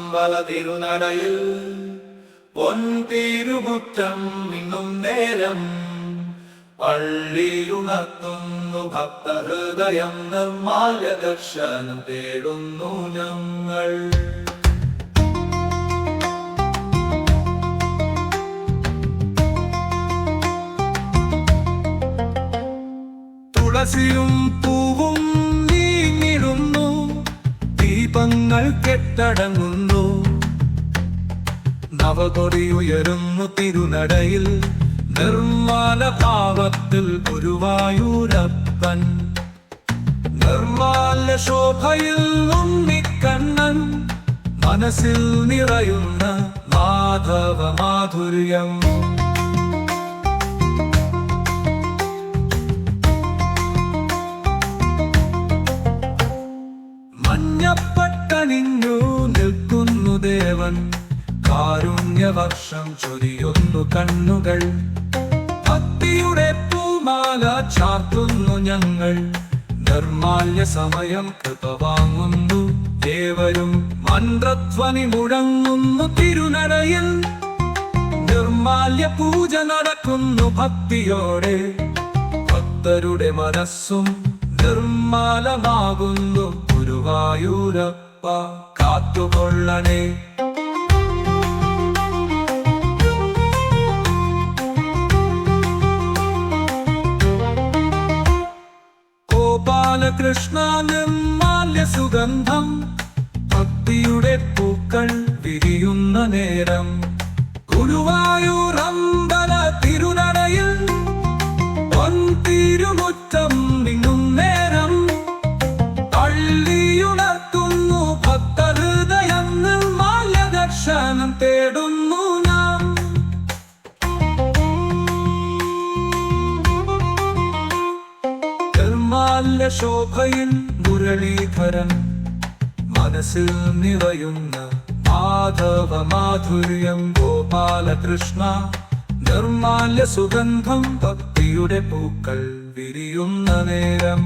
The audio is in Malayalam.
അമ്പല തിരുനടയിൽ പൊൻതിരുമുറ്റം മിന്നും നേരം പള്ളിയുണർത്തുന്നു ഭക്തഹൃദയം നിർമ്മാല്യ ദർശനം തേടുന്നു ഞങ്ങൾ. തുളസിയും പൂവും നീങ്ങിടുന്നു, ദീപങ്ങൾ കെട്ടടങ്ങുന്നു, നവകൊടിയുയരുന്നു തിരുനടയിൽ നിർമ്മാല ഭാവത്തിൽ ഗുരുവായൂരപ്പൻ. നിർമ്മാല്യ ശോഭയിൽ ഉണ്ണിക്കണ്ണൻ, മനസ്സിൽ നിറയുന്ന മാധവ മാധുര്യം. മഞ്ഞപ്പട്ടണിഞ്ഞു നിൽക്കുന്നു ദേവൻ, കാരുണ്യവർഷം ചൊരിയുന്നു കണ്ണുകൾ. ഭക്തിയുടെ പൂമാല ചാർത്തുന്നു ഞങ്ങൾ, നിർമ്മാല്യ സമയം കൃപ വാങ്ങുന്നു ദേവരും. മന്ത്രധ്വനി മുഴങ്ങുന്നു തിരുനടയിൽ, നിർമ്മാല്യ പൂജ നടക്കുന്നു ഭക്തിയോടെ. ഭക്തരുടെ മനസ്സും നിർമ്മാലമാകുന്നു ഗുരുവായൂരപ്പ കാത്തുകൊള്ളണേ. ഗോപാലകൃഷ്ണ നിർമ്മാല്യ സുഗന്ധം, ഭക്തിയുടെ പൂക്കൾ വിരിയുന്ന നേരം. ഗുരുവായൂർ അമ്പല തിരുനടയിൽ പൊൻതിരുമുറ്റം മിന്നും നേരം പള്ളിയുണർത്തുന്നു ഭക്തഹൃദയം നിർമ്മാല്യ ദർശനം തേടുന്നു നാം. നിർമ്മാല്യ ശോഭയിൽ മുരളീധരൻ, മനസ്സിൽ നിറയുന്ന മാധവ മാധുര്യം. ഗോപാലകൃഷ്ണ നിർമ്മാല്യ സുഗന്ധം, ഭക്തിയുടെ പൂക്കൾ വിരിയുന്ന നേരം.